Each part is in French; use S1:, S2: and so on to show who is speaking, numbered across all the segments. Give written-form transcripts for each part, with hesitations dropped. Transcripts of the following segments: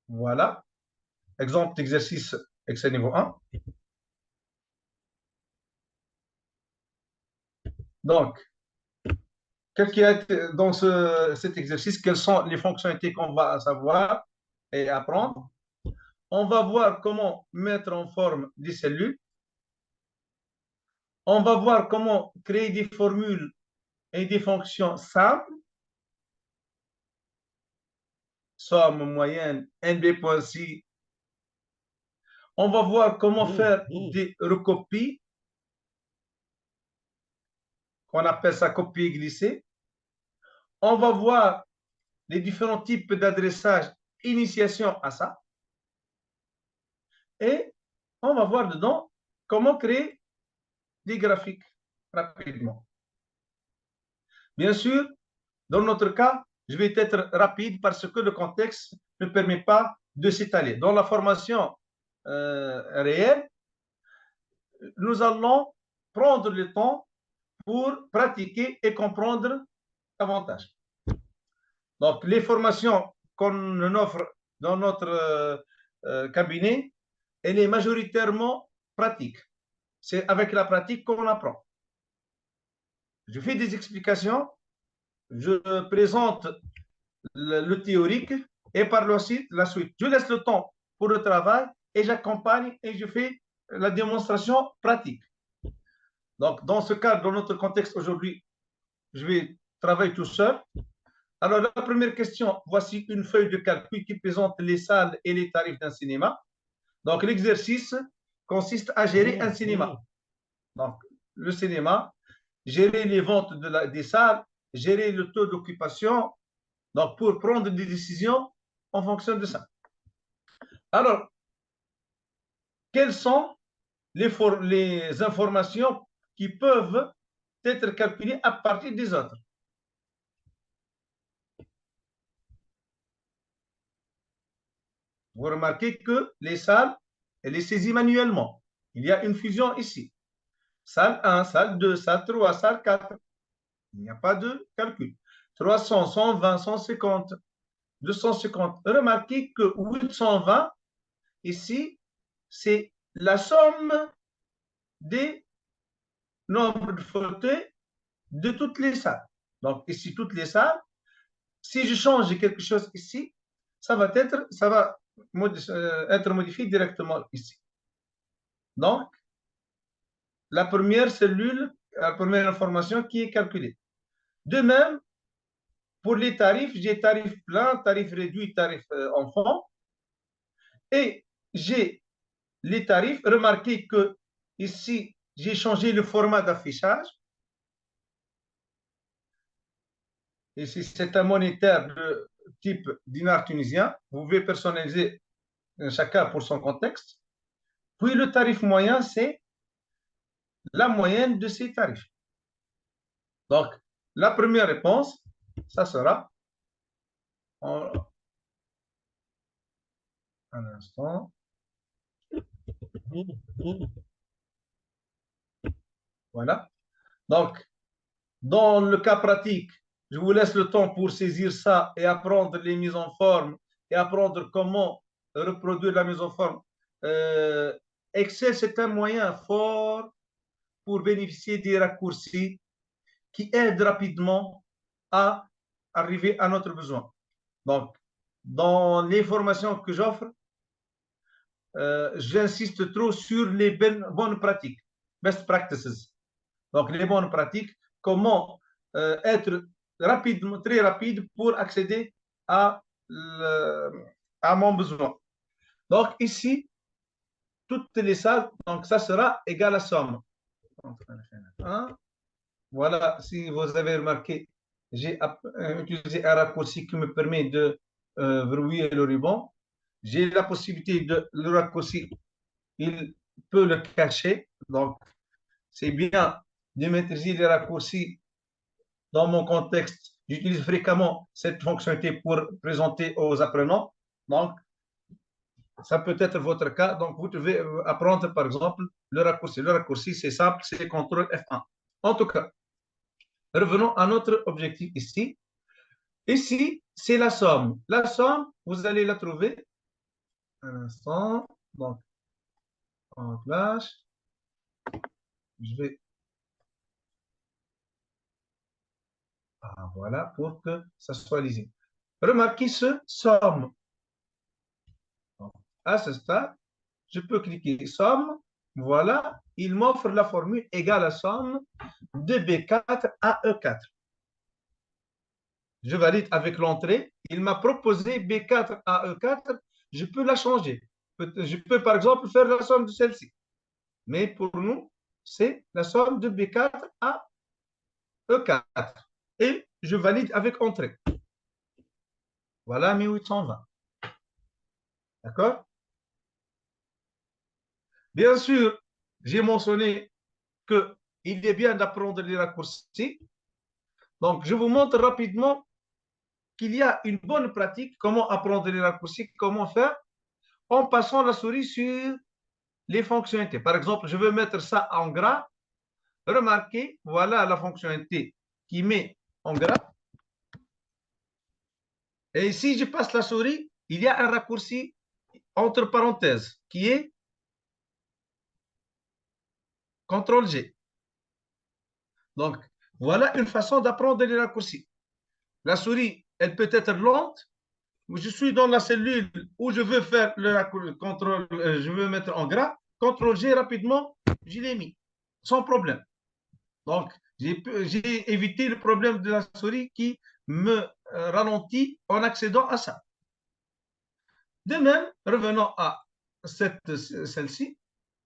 S1: Voilà. Exemple d'exercice Excel niveau 1. Donc, dans cet exercice, quelles sont les fonctionnalités qu'on va savoir et apprendre? On va voir comment mettre en forme des cellules. On va voir comment créer des formules et des fonctions simples. Somme, moyenne, NB.C. On va voir comment faire des recopies, qu'on appelle ça copier-glisser. On va voir les différents types d'adressage, initiation à ça. Et on va voir dedans comment créer des graphiques rapidement. Bien sûr, dans notre cas, je vais être rapide parce que le contexte ne permet pas de s'étaler. Dans la formation réelle, nous allons prendre le temps pour pratiquer et comprendre davantage. Donc, les formations qu'on offre dans notre cabinet, elle est majoritairement pratique. C'est avec la pratique qu'on apprend. Je fais des explications, je présente le théorique et par la suite, je laisse le temps pour le travail et j'accompagne et je fais la démonstration pratique. Donc, dans ce cadre, dans notre contexte aujourd'hui, je vais travailler tout seul. Alors, la première question, voici une feuille de calcul qui présente les salles et les tarifs d'un cinéma. Donc, l'exercice consiste à gérer un cinéma. Donc, le cinéma, gérer les ventes des salles, gérer le taux d'occupation, donc pour prendre des décisions en fonction de ça. Alors, quelles sont les informations qui peuvent être calculées à partir des autres? Vous remarquez que les salles, elle est saisie manuellement. Il y a une fusion ici. Salle 1, salle 2, salle 3, salle 4. Il n'y a pas de calcul. 300, 120, 150, 250. Remarquez que 820, ici, c'est la somme des nombres de fauteuils de toutes les salles. Donc, ici, toutes les salles, si je change quelque chose ici, ça va être modifié directement ici. Donc, la première cellule, la première information qui est calculée. De même, pour les tarifs, j'ai tarif plein, tarif réduit, tarif enfant. Et j'ai les tarifs. Remarquez que ici, j'ai changé le format d'affichage. Ici, c'est un monétaire de type dinar tunisien. Vous pouvez personnaliser chacun pour son contexte. Puis le tarif moyen, c'est la moyenne de ces tarifs. Donc, la première réponse, ça sera, un instant, voilà. Donc, dans le cas pratique, je vous laisse le temps pour saisir ça et apprendre les mises en forme et apprendre comment reproduire la mise en forme. Excel, c'est un moyen fort pour bénéficier des raccourcis qui aident rapidement à arriver à notre besoin. Donc, dans les formations que j'offre, j'insiste trop sur les bonnes pratiques, best practices. Donc, les bonnes pratiques, comment être rapidement, très rapide pour accéder à, à mon besoin. Donc, ici, toutes les salles, donc ça sera égal à somme. Voilà, si vous avez remarqué, j'ai utilisé un raccourci qui me permet de verrouiller le ruban. J'ai la possibilité de le raccourci, il peut le cacher. Donc, c'est bien de maîtriser les raccourcis dans mon contexte. J'utilise fréquemment cette fonctionnalité pour présenter aux apprenants. Donc, ça peut être votre cas. Donc, vous devez apprendre, par exemple, le raccourci. Le raccourci, c'est simple, c'est CTRL F1. En tout cas, revenons à notre objectif ici. Ici, c'est la somme. La somme, vous allez la trouver Un instant. Donc, en place, je vais. Ah, voilà, pour que ça soit lisible. Remarquez ce somme. Donc, à ce stade, je peux cliquer somme. Voilà, il m'offre la formule égale à somme de B4 à E4. Je valide avec l'entrée. Il m'a proposé B4 à E4. Je peux la changer. Je peux, par exemple, faire la somme de celle-ci. Mais pour nous, c'est la somme de B4 à E4. Et je valide avec entrée. Voilà 1820. D'accord? Bien sûr, j'ai mentionné qu'il est bien d'apprendre les raccourcis. Donc, je vous montre rapidement qu'il y a une bonne pratique, comment apprendre les raccourcis, comment faire, en passant la souris sur les fonctionnalités. Par exemple, je veux mettre ça en gras. Remarquez, voilà la fonctionnalité qui met en gras. Et si je passe la souris, il y a un raccourci entre parenthèses qui est CTRL-G. Donc, voilà une façon d'apprendre les raccourcis. La souris, elle peut être lente. Je suis dans la cellule où je veux faire le contrôle, je veux mettre en gras. CTRL-G rapidement, je l'ai mis sans problème. Donc, j'ai évité le problème de la souris qui me ralentit en accédant à ça. De même, revenons à celle-ci.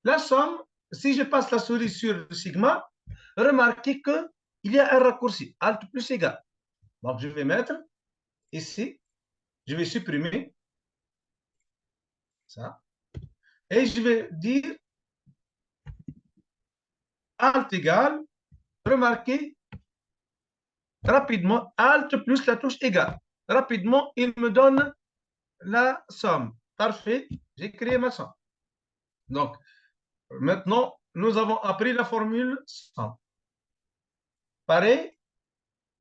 S1: La somme, si je passe la souris sur sigma, remarquez qu'il y a un raccourci, Alt plus égal. Donc, je vais mettre ici, je vais supprimer ça, et je vais dire Alt égal, remarquez rapidement, Alt plus la touche égale. Rapidement, il me donne la somme. Parfait, j'ai créé ma somme. Donc, maintenant, nous avons appris la formule somme. Pareil,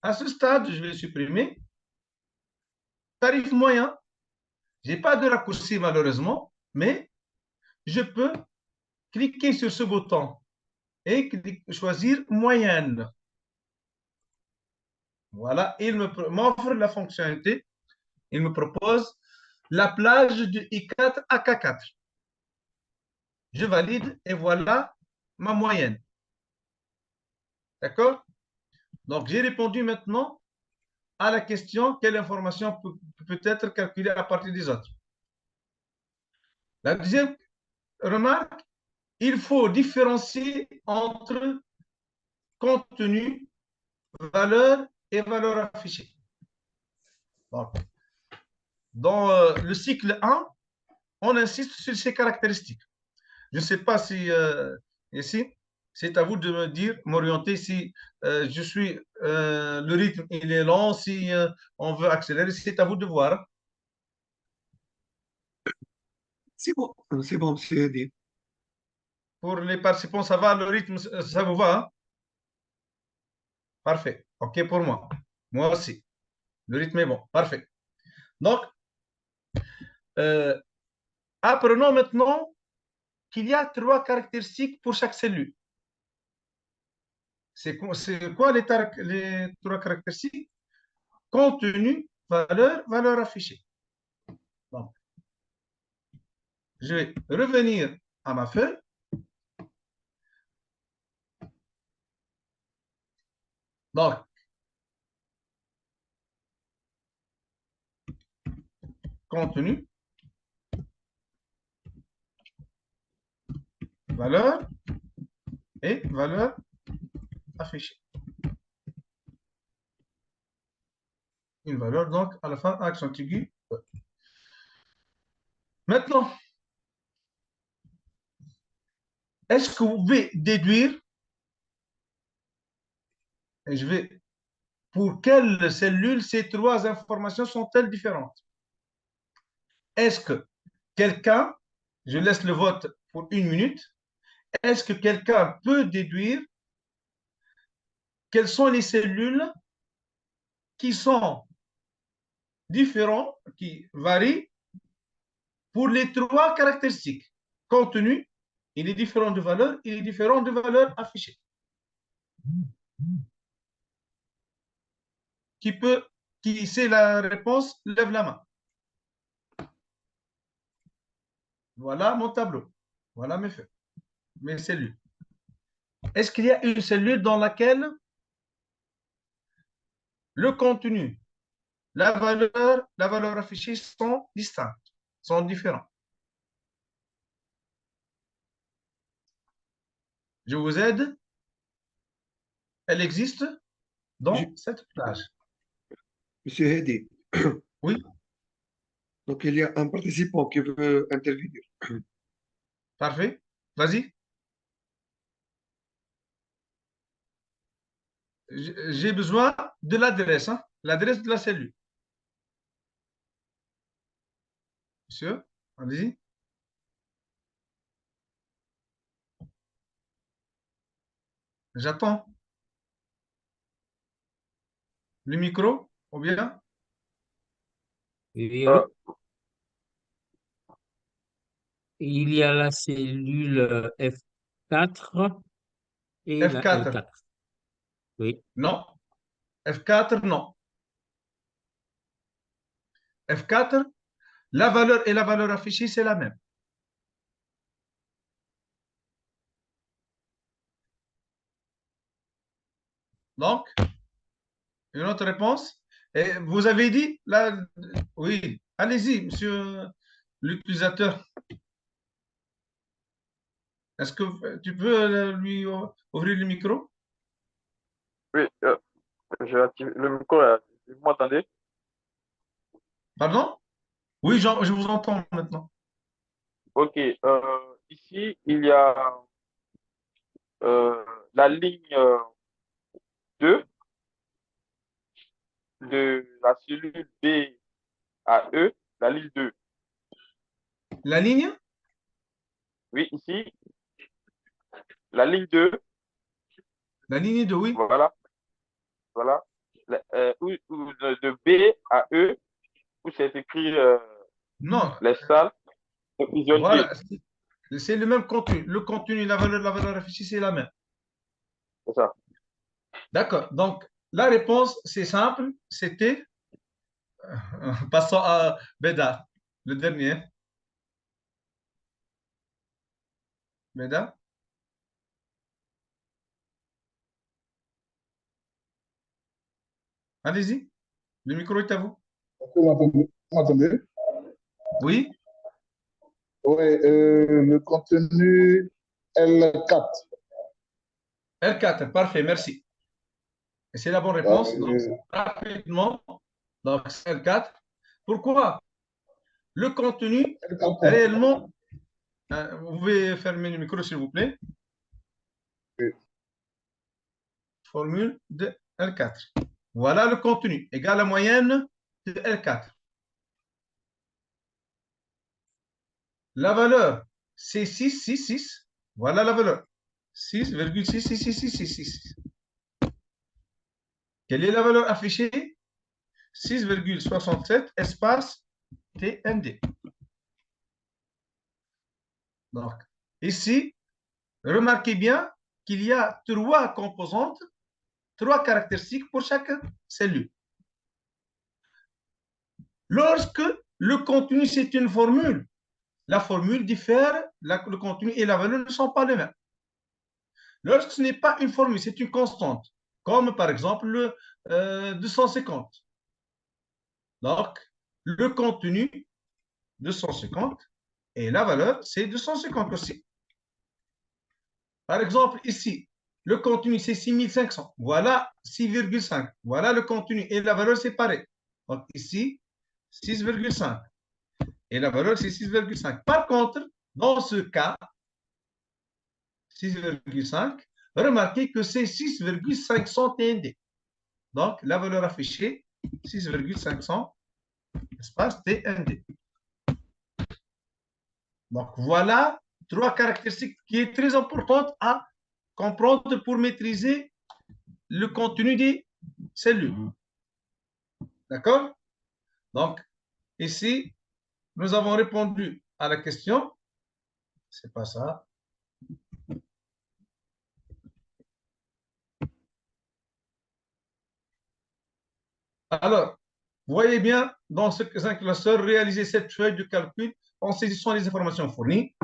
S1: à ce stade, je vais supprimer. Tarif moyen, je n'ai pas de raccourci malheureusement, mais je peux cliquer sur ce bouton et choisir moyenne. Voilà, il m'offre la fonctionnalité. Il me propose la plage de I4 à K4. Je valide et voilà ma moyenne. D'accord? Donc, j'ai répondu maintenant à la question quelle information peut être calculée à partir des autres. La deuxième remarque, il faut différencier entre contenu, valeur et valeur affichée. Donc, dans le cycle 1, on insiste sur ces caractéristiques. Je ne sais pas si ici, c'est à vous de me dire, m'orienter si je suis, le rythme il est lent, si on veut accélérer, c'est à vous de voir.
S2: C'est bon, monsieur Eddy.
S1: Pour les participants, ça va, le rythme, ça vous va, hein? Parfait. OK pour moi. Moi aussi. Le rythme est bon. Parfait. Donc, euh, apprenons maintenant qu'il y a trois caractéristiques pour chaque cellule. C'est quoi les trois caractéristiques? Contenu, valeur, valeur affichée. Donc, je vais revenir à ma feuille. Donc, contenu, valeur et valeur affichée. Une valeur, donc, à la fin, accent aigu. Maintenant, est-ce que vous pouvez déduire, et je vais, pour quelle cellule ces trois informations sont-elles différentes? Est-ce que quelqu'un, je laisse le vote pour 1 minute, est-ce que quelqu'un peut déduire quelles sont les cellules qui sont différentes, qui varient pour les trois caractéristiques. Contenu, il est différent de valeur, il est différent de valeur affichée. Qui sait la réponse, lève la main. Voilà mon tableau. Voilà mes cellules. Est-ce qu'il y a une cellule dans laquelle le contenu, la valeur affichée sont distinctes, sont différents? Je vous aide. Elle existe dans cette plage.
S2: Monsieur Hedi,
S1: Oui,
S2: donc il y a un participant qui veut intervenir.
S1: parfait. Vas-y. J'ai besoin de l'adresse, hein, l'adresse de la cellule. Monsieur, allez-y. J'attends. Le micro, ou bien?
S3: Oui, allô? Il y a la cellule F4 et la
S1: F4.
S3: L4. Oui.
S1: Non. F4, non. F4, la valeur et la valeur affichée, c'est la même. Donc, une autre réponse. Et vous avez dit, là, oui, allez-y, monsieur l'utilisateur. Est-ce que tu peux lui ouvrir le micro?
S4: Oui, j'ai activé le micro là. Vous m'entendez?
S1: Pardon? Oui, je vous entends maintenant.
S4: Ok. Ici, il y a euh, la ligne 2 de la cellule B à E, la ligne 2.
S1: La ligne?
S4: Oui, ici, la ligne 2,
S1: La ligne de oui?
S4: voilà, voilà. De B à E, où c'est écrit
S1: Non,
S4: les salles de prisonniers.
S1: voilà. C'est le même contenu. Le contenu, la valeur affichée, c'est la même.
S4: C'est ça.
S1: D'accord. Donc, la réponse, c'est simple. C'était, passons à Beda, le dernier. Beda, allez-y. Le micro est à vous.
S5: Vous m'entendez?
S1: Oui,
S5: Oui, le contenu L4.
S1: L4. Parfait, merci. Et c'est la bonne réponse. Donc, rapidement, donc c'est L4. Pourquoi? Le contenu,
S5: L4.
S1: réellement, vous pouvez fermer le micro, s'il vous plaît.
S5: Oui.
S1: Formule de L4. Voilà le contenu, égale la moyenne de L4. La valeur, c'est 666. Voilà la valeur. 6,66666. Quelle est la valeur affichée? 6,67 espace TND. Donc, ici, remarquez bien qu'il y a trois composantes, trois caractéristiques pour chaque cellule. Lorsque le contenu, c'est une formule, la formule diffère, le contenu et la valeur ne sont pas les mêmes. Lorsque ce n'est pas une formule, c'est une constante, comme par exemple le 250. Donc, le contenu 250 et la valeur, c'est 250 aussi. Par exemple, ici, le contenu, c'est 6500. Voilà 6,5. Voilà le contenu et la valeur, c'est pareil. Donc, ici, 6,5. Et la valeur, c'est 6,5. Par contre, dans ce cas, 6,5, remarquez que c'est 6,500 TND. Donc, la valeur affichée, 6,500 espace TND. Donc, voilà trois caractéristiques qui sont très importantes à comprendre pour maîtriser le contenu des cellules. D'accord? Donc, ici, nous avons répondu à la question. C'est pas ça. Alors, vous voyez bien, dans ce classeur, réaliser cette feuille de calcul en saisissant les informations fournies.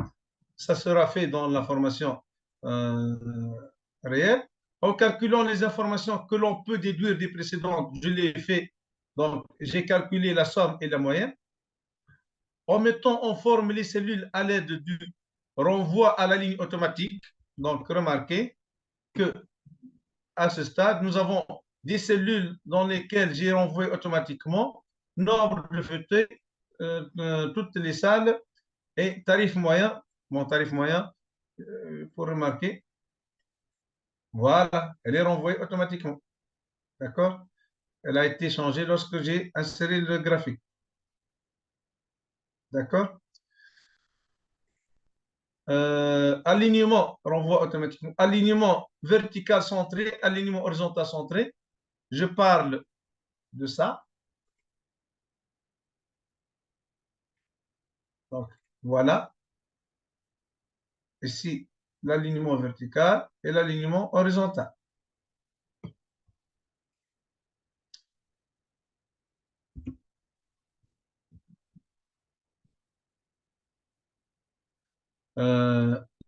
S1: Ça sera fait dans la formation réelle. En calculant les informations que l'on peut déduire des précédentes, je l'ai fait. Donc, j'ai calculé la somme et la moyenne. En mettant en forme les cellules à l'aide du renvoi à la ligne automatique. Donc, remarquez que à ce stade, nous avons des cellules dans lesquelles j'ai renvoyé automatiquement nombre de fauteuils, toutes les salles et tarif moyen. Mon tarif moyen, pour remarquer, voilà, elle est renvoyée automatiquement. D'accord? Elle a été changée lorsque j'ai inséré le graphique. D'accord? Alignement, renvoi automatiquement. Alignement vertical centré, alignement horizontal centré. Je parle de ça. Donc, voilà. Ici, l'alignement vertical et l'alignement horizontal.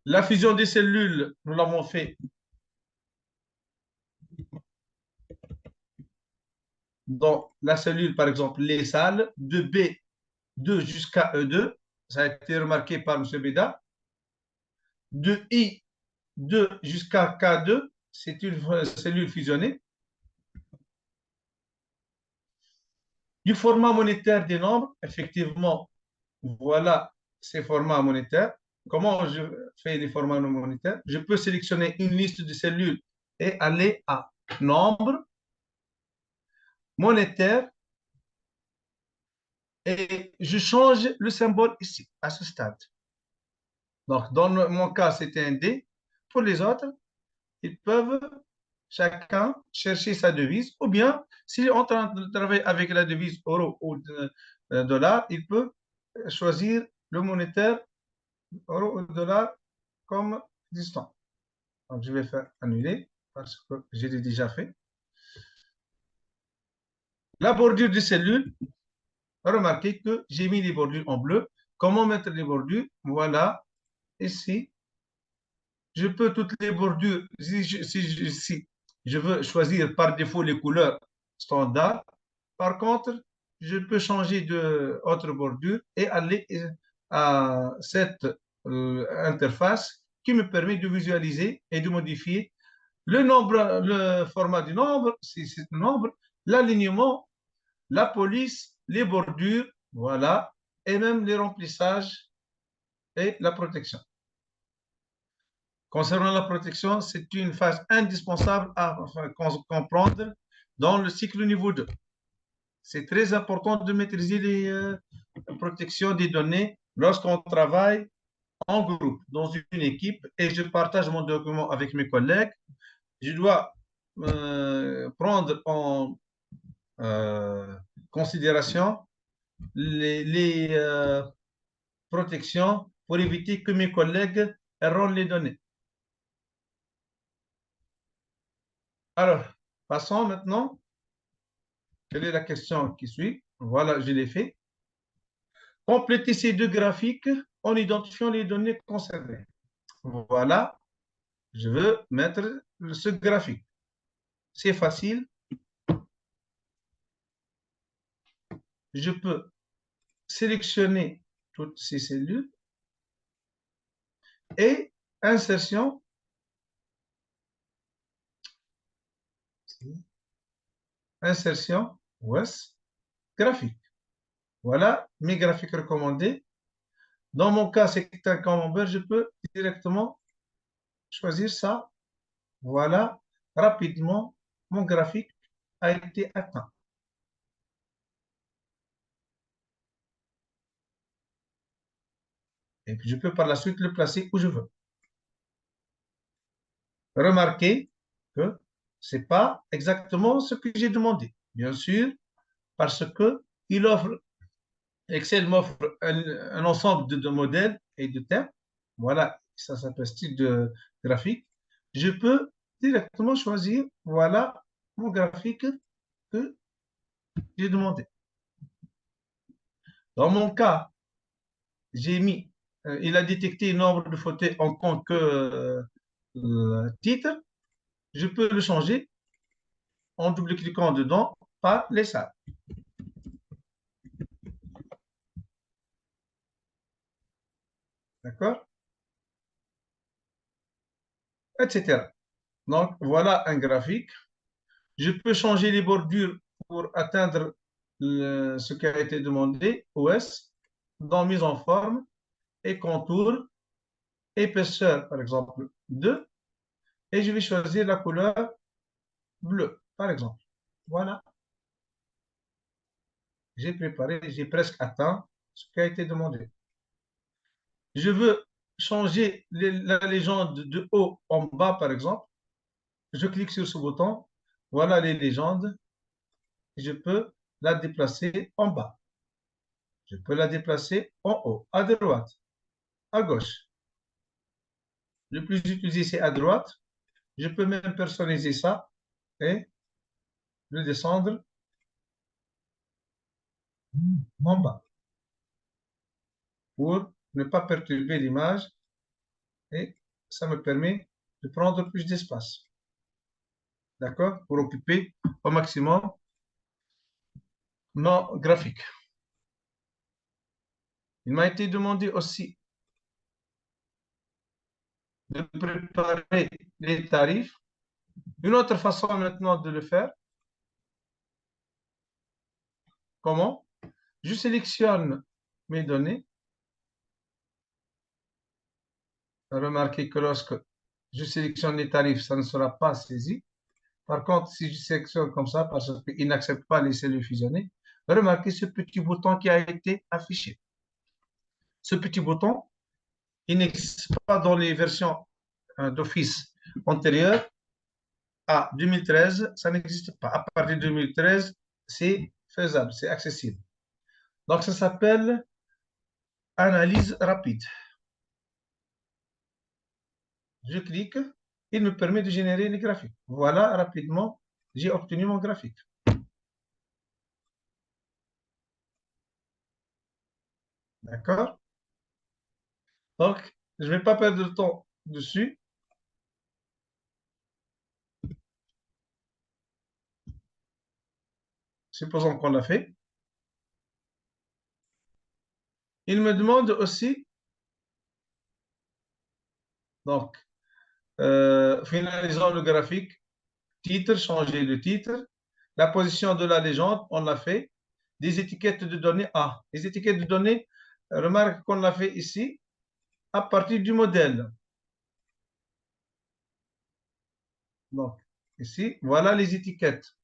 S1: La fusion des cellules, nous l'avons fait dans la cellule, par exemple, les salles, de B2 jusqu'à E2. Ça a été remarqué par M. Beda. De I2 jusqu'à K2, c'est une cellule fusionnée. Du format monétaire des nombres, effectivement, voilà ces formats monétaires. Comment je fais les formats monétaires? Je peux sélectionner une liste de cellules et aller à nombre, monétaire, et je change le symbole ici, à ce stade. Donc, dans mon cas, c'était un D. Pour les autres, ils peuvent chacun chercher sa devise, ou bien, s'il est en train de travailler avec la devise euro ou dollar, il peut choisir le monétaire euro ou dollar comme distant. Donc, je vais faire annuler parce que je l'ai déjà fait. La bordure des cellules, remarquez que j'ai mis les bordures en bleu. Comment mettre les bordures? Voilà, ici. Je peux toutes les bordures, si je veux choisir par défaut les couleurs standards. Par contre, je peux changer d'autres bordures et aller à cette interface qui me permet de visualiser et de modifier le nombre, le format du nombre, si c'est le nombre, l'alignement, la police, les bordures, voilà, et même les remplissages et la protection. Concernant la protection, c'est une phase indispensable à comprendre dans le cycle niveau 2. C'est très important de maîtriser les protections des données lorsqu'on travaille en groupe, dans une équipe, et je partage mon document avec mes collègues. Je dois prendre en considération les protections pour éviter que mes collègues errent les données. Alors, passons maintenant. Quelle est la question qui suit? Voilà, je l'ai fait. Compléter ces deux graphiques en identifiant les données concernées. Voilà, je veux mettre ce graphique. C'est facile. Je peux sélectionner toutes ces cellules et insertion. Insertion, OS, graphique. Voilà mes graphiques recommandés. Dans mon cas, c'est un camembert, je peux directement choisir ça. Voilà, rapidement, mon graphique a été atteint. Et puis, je peux par la suite le placer où je veux. Remarquez que ce n'est pas exactement ce que j'ai demandé. Bien sûr, parce qu'il offre Excel m'offre un ensemble de modèles et de thèmes. Voilà, ça s'appelle style de graphique. Je peux directement choisir, voilà, mon graphique que j'ai demandé. Dans mon cas, j'ai mis, il a détecté le nombre de fauteuils en compte que titre. Je peux le changer en double-cliquant dedans par les salles. D'accord? Etc. Donc, voilà un graphique. Je peux changer les bordures pour atteindre ce qui a été demandé, OS, dans mise en forme et contour, épaisseur, par exemple, 2, et je vais choisir la couleur bleue, par exemple. Voilà, j'ai préparé, j'ai presque atteint ce qui a été demandé. Je veux changer la légende de haut en bas, par exemple. Je clique sur ce bouton. Voilà les légendes. Je peux la déplacer en bas. Je peux la déplacer en haut, à droite, à gauche. Le plus utilisé, c'est à droite. Je peux même personnaliser ça et le descendre en bas pour ne pas perturber l'image et ça me permet de prendre plus d'espace. D'accord? Pour occuper au maximum mon graphique. Il m'a été demandé aussi de préparer les tarifs. Une autre façon maintenant de le faire. Comment? Je sélectionne mes données. Remarquez que lorsque je sélectionne les tarifs, ça ne sera pas saisi. Par contre, si je sélectionne comme ça, parce qu'il n'accepte pas les cellules fusionnées, remarquez ce petit bouton qui a été affiché. Ce petit bouton, il n'existe pas dans les versions d'Office antérieures. À 2013, ça n'existe pas. À partir de 2013, c'est faisable, c'est accessible. Donc, ça s'appelle analyse rapide. Je clique, il me permet de générer les graphiques. Voilà, rapidement, j'ai obtenu mon graphique. D'accord? Donc, je ne vais pas perdre de temps dessus. Supposons qu'on l'a fait. Il me demande aussi, donc, finalisons le graphique, titre, changer le titre, la position de la légende, on l'a fait, des étiquettes de données. Ah, les étiquettes de données, remarque qu'on l'a fait ici, à partir du modèle. Donc, ici, voilà les étiquettes.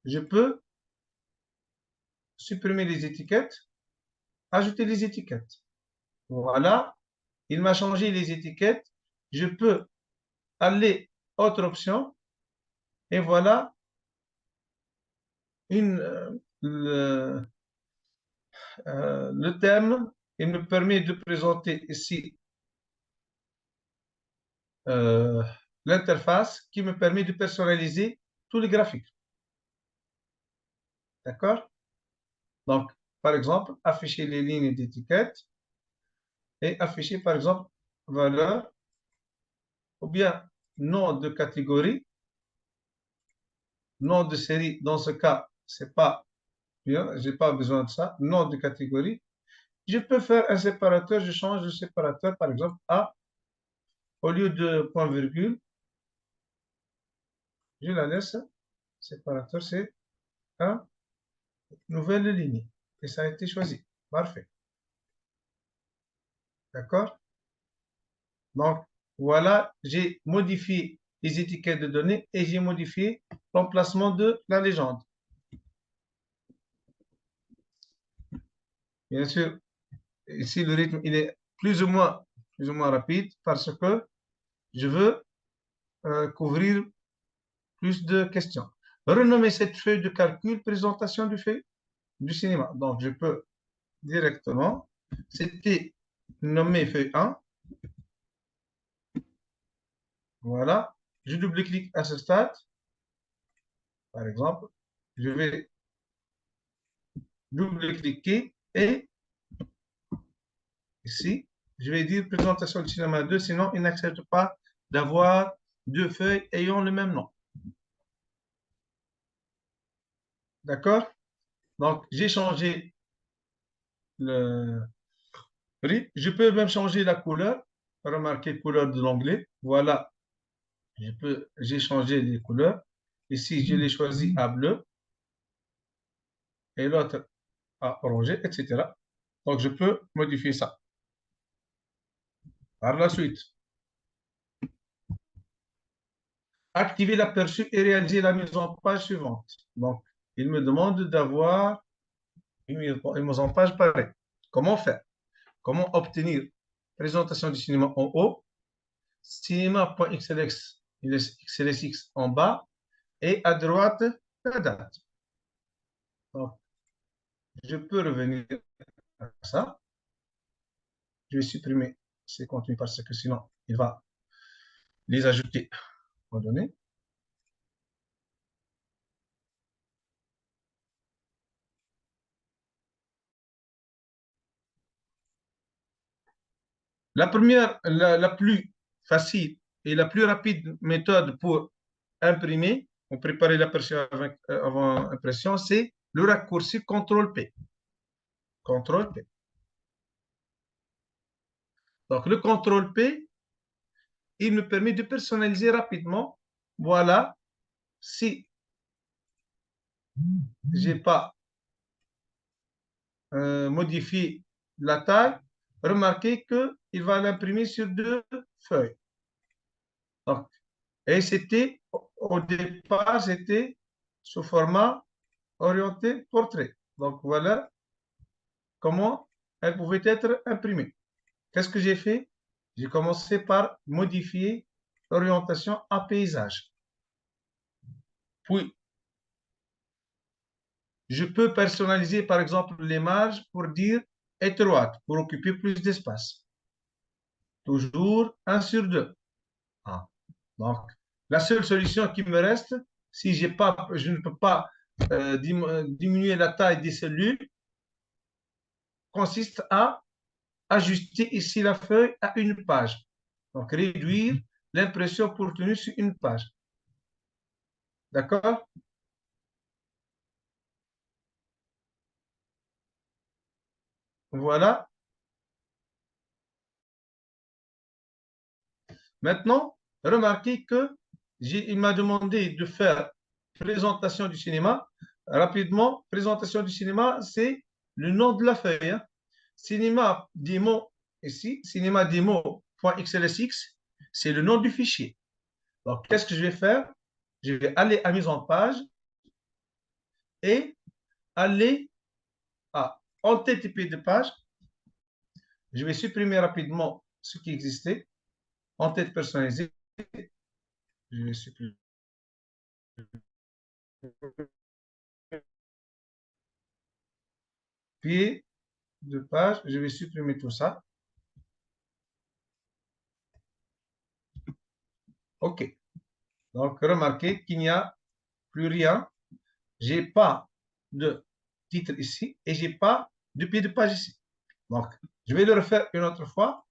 S1: Je peux supprimer les étiquettes, ajouter les étiquettes. Voilà, il m'a changé les étiquettes. Je peux aller autre option et voilà le thème. Il me permet de présenter ici l'interface qui me permet de personnaliser tous les graphiques. D'accord? Donc, par exemple, afficher les lignes d'étiquette et afficher, par exemple, valeur ou bien nom de catégorie, nom de série. Dans ce cas, c'est pas bien, j'ai pas besoin de ça. Nom de catégorie. Je peux faire un séparateur, je change le séparateur, par exemple, à, au lieu de point virgule, je la laisse, séparateur, c'est un nouvelle ligne. Et ça a été choisi. Parfait. D'accord? Donc, voilà, j'ai modifié les étiquettes de données et j'ai modifié l'emplacement de la légende. Bien sûr, ici, le rythme, il est plus ou moins rapide parce que je veux couvrir plus de questions. Renommer cette feuille de calcul présentation du fait du cinéma. Donc, je peux directement. C'était nommé feuille 1. Voilà. Je double-clique à ce stade. Par exemple, je vais double-cliquer et ici, je vais dire présentation du cinéma 2, sinon il n'accepte pas d'avoir deux feuilles ayant le même nom. D'accord? Donc, j'ai changé le prix. Je peux même changer la couleur. Remarquez couleur de l'onglet. Voilà. J'ai changé les couleurs. Ici, je l'ai choisi à bleu et l'autre à orangé, etc. Donc, je peux modifier ça. Par la suite, activer l'aperçu et réaliser la mise en page suivante. Donc, il me demande d'avoir une mise en page pareille. Comment faire? Comment obtenir présentation du cinéma en haut, cinéma.xlx, XLSX en bas et à droite la date. Donc, je peux revenir à ça. Je vais supprimer ces contenus parce que sinon, il va les ajouter aux données. La première, la plus facile et la plus rapide méthode pour imprimer ou préparer l'aperçu avant impression, c'est le raccourci CTRL-P. CTRL-P. Donc, le CTRL-P, il me permet de personnaliser rapidement. Voilà, si je n'ai pas modifié la taille, remarquez qu'il va l'imprimer sur deux feuilles. Donc, et c'était, au départ, c'était sous format orienté portrait. Donc, voilà comment elle pouvait être imprimée. Qu'est-ce que j'ai fait? J'ai commencé par modifier l'orientation à paysage. Puis, je peux personnaliser, par exemple, les marges pour dire étroite, pour occuper plus d'espace. Toujours 1 sur 2. Ah. Donc, la seule solution qui me reste, si je ne peux pas diminuer la taille des cellules, consiste à ajuster ici la feuille à une page. Donc, réduire l'impression pour tenir sur une page. D'accord? Voilà. Maintenant, remarquez il m'a demandé de faire présentation du cinéma. Rapidement, présentation du cinéma, c'est le nom de la feuille. Hein. Cinéma démo, ici, cinéma démo.xlsx, c'est le nom du fichier. Donc, qu'est-ce que je vais faire? Je vais aller à mise en page et aller à en-tête-p de page. Je vais supprimer rapidement ce qui existait. En-tête personnalisée. Je vais supprimer. Pied de page, je vais supprimer tout ça. OK. Donc, remarquez qu'il n'y a plus rien. Je n'ai pas de titre ici et je n'ai pas de pied de page ici. Donc, je vais le refaire une autre fois.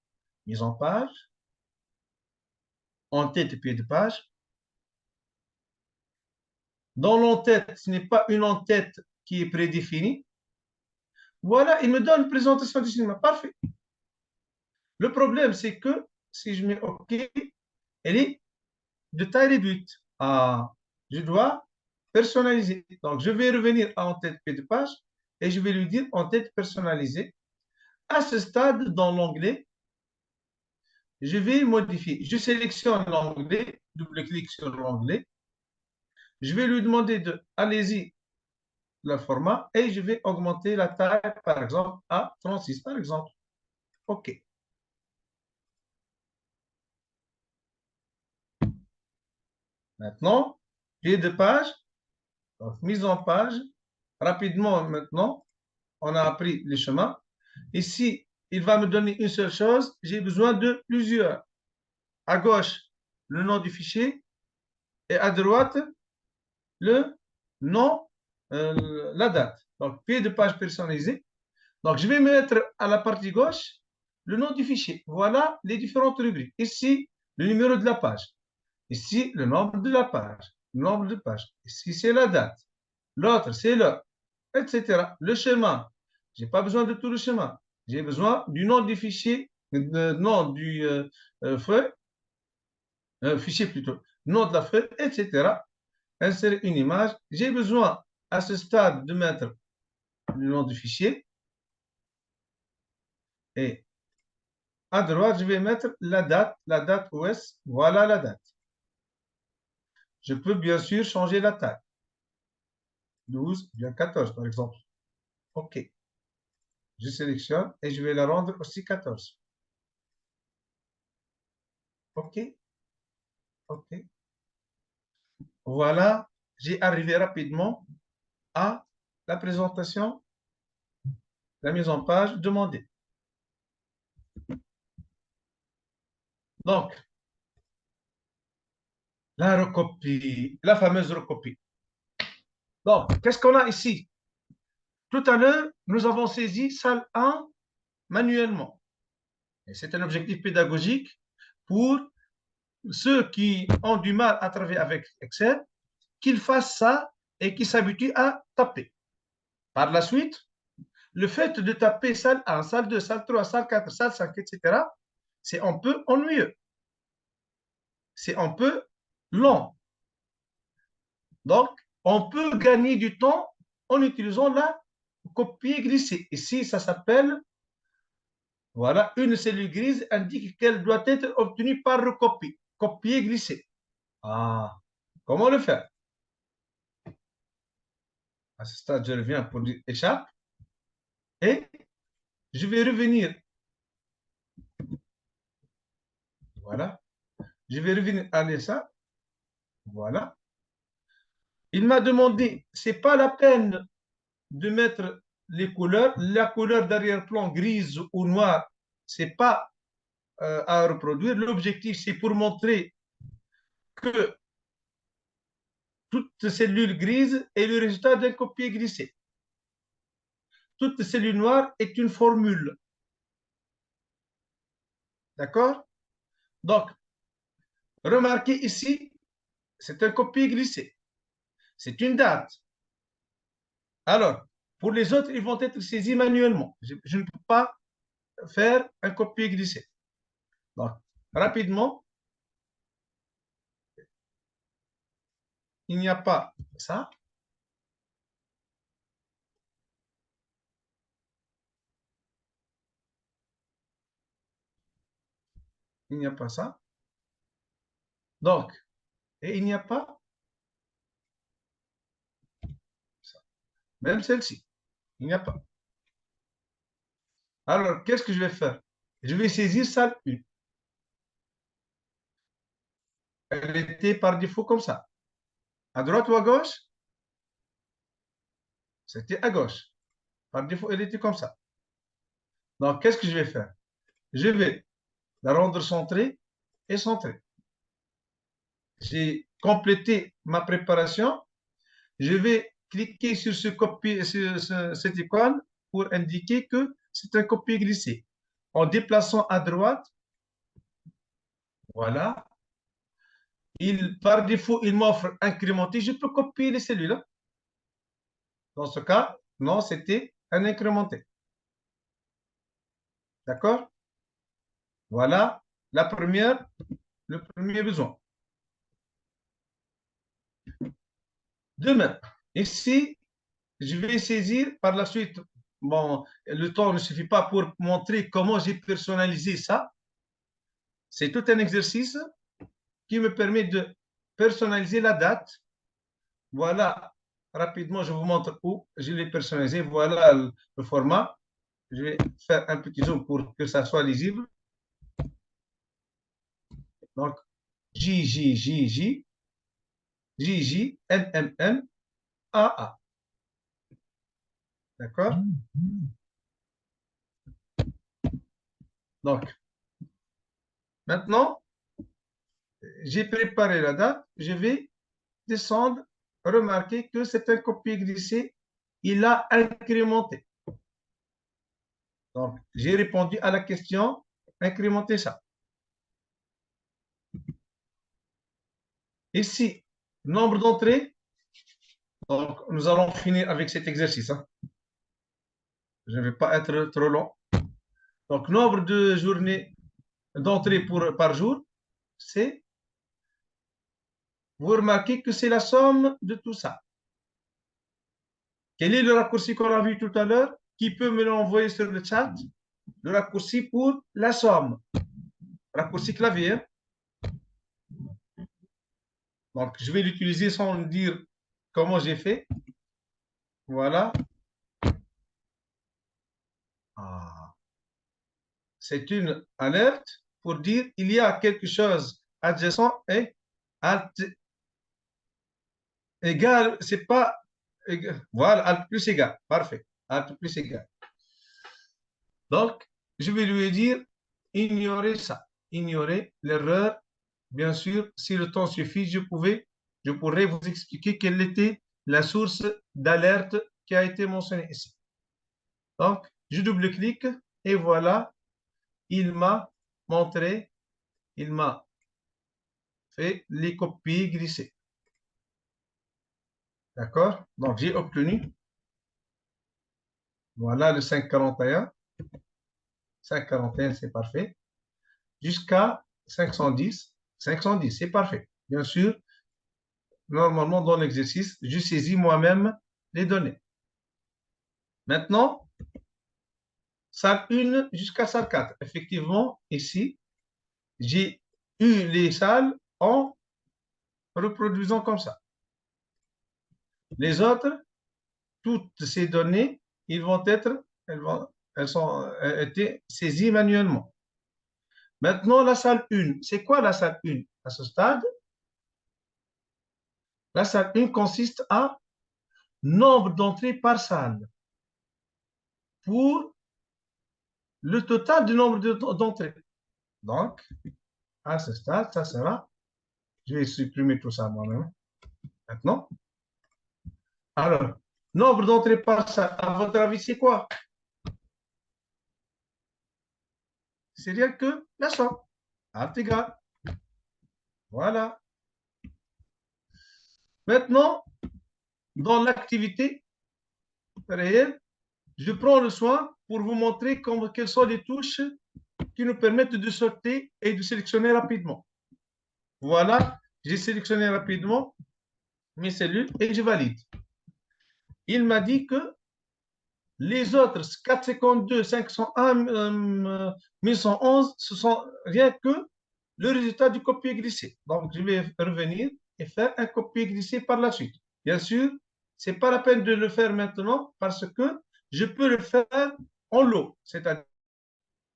S1: Mise en page. En-tête, pied de page. Dans l'en-tête, ce n'est pas une en-tête qui est prédéfinie. Voilà, il me donne une présentation du cinéma. Parfait. Le problème, c'est que si je mets OK, elle est de taille réduite. Ah, je dois personnaliser. Donc, je vais revenir à en-tête pied de page et je vais lui dire en-tête personnalisée. À ce stade, dans l'onglet, je vais modifier. Je sélectionne l'onglet, double-clic sur l'onglet. Je vais lui demander de, allez-y, le format, et je vais augmenter la taille, par exemple, à 36, par exemple. OK. Maintenant, pied de page, donc mise en page, rapidement maintenant, on a appris les chemins. Ici, il va me donner une seule chose. J'ai besoin de plusieurs. À gauche, le nom du fichier. Et à droite, le nom, la date. Donc, pied de page personnalisé. Donc, je vais mettre à la partie gauche le nom du fichier. Voilà les différentes rubriques. Ici, le numéro de la page. Ici, le nombre de la page. Le nombre de pages. Ici, c'est la date. L'autre, c'est l'heure, etc. Le chemin. Je n'ai pas besoin de tout le chemin. J'ai besoin du nom du fichier, nom du feuille, fichier plutôt, nom de la feuille, etc. Insérer une image. J'ai besoin à ce stade de mettre le nom du fichier. Et à droite, je vais mettre la date OS. Voilà la date. Je peux bien sûr changer la taille. 12, bien 14 par exemple. OK. Je sélectionne et je vais la rendre aussi 14. OK. OK. Voilà, j'ai arrivé rapidement à la présentation, la mise en page demandée. Donc, la recopie, la fameuse recopie. Donc, qu'est-ce qu'on a ici? Tout à l'heure, nous avons saisi salle 1 manuellement. Et c'est un objectif pédagogique pour ceux qui ont du mal à travailler avec Excel, qu'ils fassent ça et qu'ils s'habituent à taper. Par la suite, le fait de taper salle 1, salle 2, salle 3, salle 4, salle 5, etc., c'est un peu ennuyeux. C'est un peu long. Donc, on peut gagner du temps en utilisant la copier-glisser. Ici, ça s'appelle, voilà, une cellule grise indique qu'elle doit être obtenue par recopie. Copier-glisser. Ah, comment le faire? À ce stade, je reviens pour dire échappe. Et je vais revenir. Voilà. Je vais revenir à ça. Voilà. Il m'a demandé, c'est pas la peine de mettre les couleurs. La couleur d'arrière-plan grise ou noire, c'est pas à reproduire. L'objectif, c'est pour montrer que toute cellule grise est le résultat d'un copier-glisser. Toute cellule noire est une formule. D'accord? Donc, remarquez ici, c'est un copier-glisser. C'est une date. Alors, pour les autres, ils vont être saisis manuellement. Je ne peux pas faire un copier-glisser. Donc, rapidement, il n'y a pas ça. Il n'y a pas ça. Donc, et il n'y a pas ça. Même celle-ci, il n'y a pas. Alors, qu'est-ce que je vais faire? Je vais saisir salle 1. Elle était par défaut comme ça. À droite ou à gauche? C'était à gauche. Par défaut, elle était comme ça. Donc, qu'est-ce que je vais faire? Je vais la rendre centrée et centrée. J'ai complété ma préparation. Je vais cliquer sur cette icône pour indiquer que c'est un copier-glisser. En déplaçant à droite, voilà. Par défaut, il m'offre incrémenté. Je peux copier les cellules. Dans ce cas, non, c'était un incrémenté. D'accord? Voilà le premier besoin. Demain, ici, je vais saisir par la suite. Bon, le temps ne suffit pas pour montrer comment j'ai personnalisé ça. C'est tout un exercice qui me permet de personnaliser la date. Voilà, rapidement, je vous montre où je l'ai personnalisé. Voilà le format. Je vais faire un petit zoom pour que ça soit lisible. Donc, JJJJ, JJ, NMN, AA. D'accord? Donc, maintenant, j'ai préparé la date. Je vais descendre. Remarquez que c'est un copier-glisser. Il a incrémenté. Donc, j'ai répondu à la question, incrémenter ça. Ici, nombre d'entrées. Donc, nous allons finir avec cet exercice. Hein. Je ne vais pas être trop long. Donc, nombre de journées d'entrées par jour, c'est, vous remarquez que c'est la somme de tout ça. Quel est le raccourci qu'on a vu tout à l'heure? Qui peut me l'envoyer sur le chat? Le raccourci pour la somme. Raccourci clavier. Donc, je vais l'utiliser sans dire comment j'ai fait. Voilà. Ah. C'est une alerte pour dire il y a quelque chose adjacent et égal, c'est pas égal. Voilà, alt plus égal. Parfait. Alt plus égal. Donc, je vais lui dire ignorer ça. Ignorer l'erreur. Bien sûr, si le temps suffit, je pourrais vous expliquer quelle était la source d'alerte qui a été mentionnée ici. Donc, je double-clique et voilà, il m'a montré, il m'a fait les copies glissées. D'accord? Donc, j'ai obtenu, voilà le 541. 541, c'est parfait. Jusqu'à 510. 510, c'est parfait. Bien sûr, normalement, dans l'exercice, je saisis moi-même les données. Maintenant, salle 1 jusqu'à salle 4. Effectivement, ici, j'ai eu les salles en reproduisant comme ça. Les autres, toutes ces données, elles ont été saisies manuellement. Maintenant, la salle 1. C'est quoi la salle 1? À ce stade, la salle 1 consiste à nombre d'entrées par salle pour le total du nombre d'entrées. Donc, à ce stade, ça sera, je vais supprimer tout ça moi-même. Maintenant, alors, nombre d'entrées par salle, à votre avis, c'est quoi? C'est rien que la somme. Alt égal. Voilà. Maintenant, dans l'activité réelle, je prends le soin pour vous montrer quelles sont les touches qui nous permettent de sortir et de sélectionner rapidement. Voilà, j'ai sélectionné rapidement mes cellules et je valide. Il m'a dit que les autres 452, 501, 1111, ce sont rien que le résultat du copier-glisser. Donc, je vais revenir et faire un copier-glisser par la suite. Bien sûr, ce n'est pas la peine de le faire maintenant parce que je peux le faire en lot, c'est-à-dire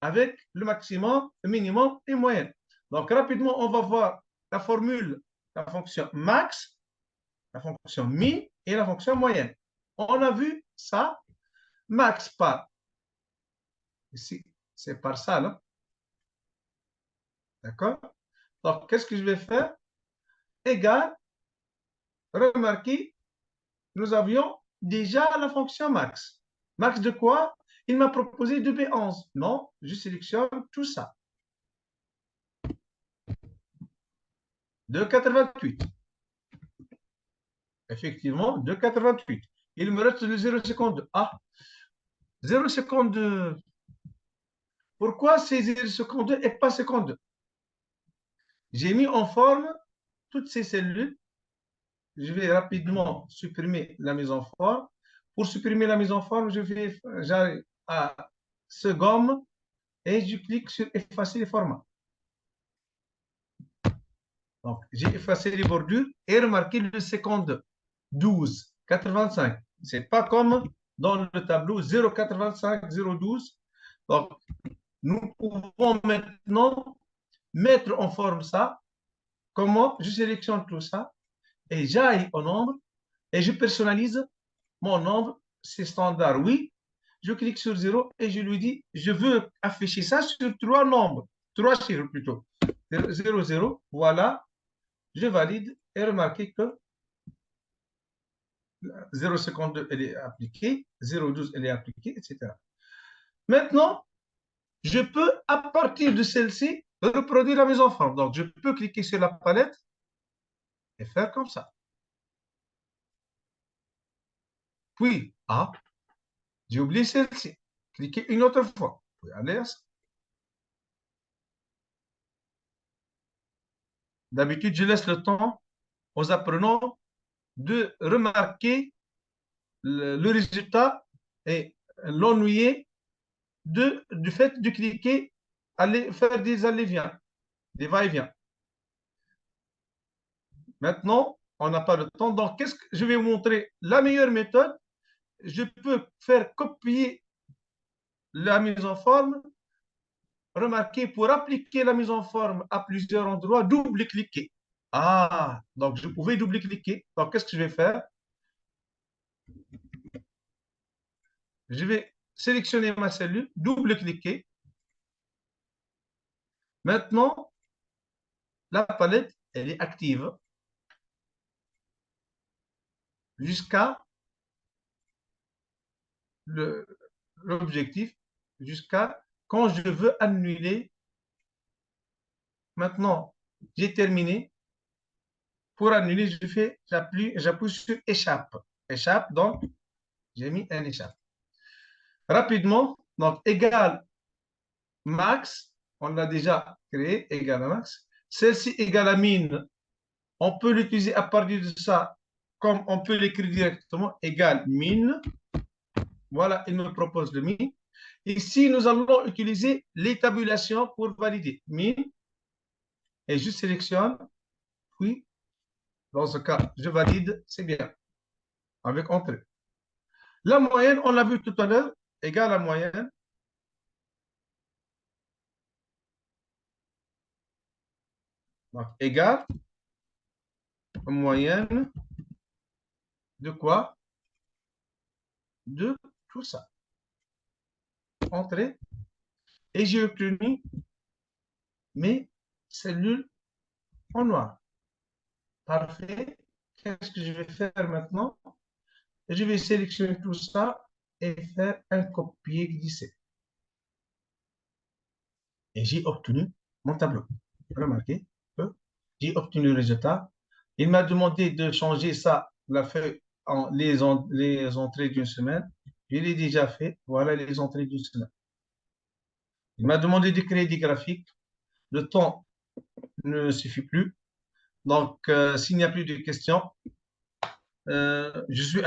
S1: avec le maximum, le minimum et moyenne. Donc, rapidement, on va voir la formule, la fonction max, la fonction min et la fonction moyenne. On a vu ça, max par, ici, c'est par ça, là. D'accord? Donc, qu'est-ce que je vais faire? Égal, remarquez, nous avions déjà la fonction max. Max de quoi? Il m'a proposé de B11. Non, je sélectionne tout ça. De 88. Effectivement, de 88. Il me reste le 0,52. Ah, 0,52. Pourquoi c'est 0,52 et pas 52? J'ai mis en forme toutes ces cellules. Je vais rapidement supprimer la mise en forme. Pour supprimer la mise en forme, j'arrive à ce gomme et je clique sur effacer les formats. Donc, j'ai effacé les bordures et remarquez le 12, 85. Ce n'est pas comme dans le tableau 0,85, 0,12. Donc, nous pouvons maintenant mettre en forme ça. Comment? Je sélectionne tout ça et j'aille au nombre et je personnalise mon nombre c'est standard, oui. Je clique sur 0 et je lui dis, je veux afficher ça sur 3 nombres, 3 chiffres plutôt. 0, 0, voilà. Je valide et remarquez que 0,52, elle est appliquée, 0,12, elle est appliquée, etc. Maintenant, je peux, à partir de celle-ci, reproduire la mise en forme. Donc, je peux cliquer sur la palette et faire comme ça. Puis, j'ai oublié celle-ci. Cliquez une autre fois. Puis, allez à ça. D'habitude, je laisse le temps aux apprenants de remarquer le résultat et l'ennuyer du fait de cliquer, aller faire des allers-viens, des va-et-vient. Maintenant, on n'a pas le temps. Donc, qu'est-ce que je vais vous montrer? La meilleure méthode, je peux faire copier la mise en forme. Remarquez, pour appliquer la mise en forme à plusieurs endroits, double-cliquer. Donc je pouvais double-cliquer. Donc, qu'est-ce que je vais faire? Je vais sélectionner ma cellule, double-cliquer. Maintenant, la palette, elle est active jusqu'à l'objectif, jusqu'à quand je veux annuler. Maintenant, j'ai terminé. Pour annuler, j'appuie sur échappe. Échappe, donc, j'ai mis un échappe. Rapidement, donc, égal max, on l'a déjà créé, égal à max. Celle-ci égale à min, on peut l'utiliser à partir de ça, comme on peut l'écrire directement, égal min. Voilà, il nous propose le min. Ici, nous allons utiliser les tabulations pour valider. Min, et je sélectionne, puis, dans ce cas, je valide, c'est bien, avec entrée. La moyenne, on l'a vu tout à l'heure, égale à moyenne. Donc, égale moyenne de quoi? De tout ça. Entrée. Et j'ai obtenu mes cellules en noir. Parfait. Qu'est-ce que je vais faire maintenant? Je vais sélectionner tout ça et faire un copier-glisser. Et j'ai obtenu mon tableau. Remarquez que j'ai obtenu le résultat. Il m'a demandé de changer ça, la feuille, les entrées d'une semaine. Je l'ai déjà fait. Voilà les entrées d'une semaine. Il m'a demandé de créer des graphiques. Le temps ne suffit plus. Donc, s'il n'y a plus de questions, je suis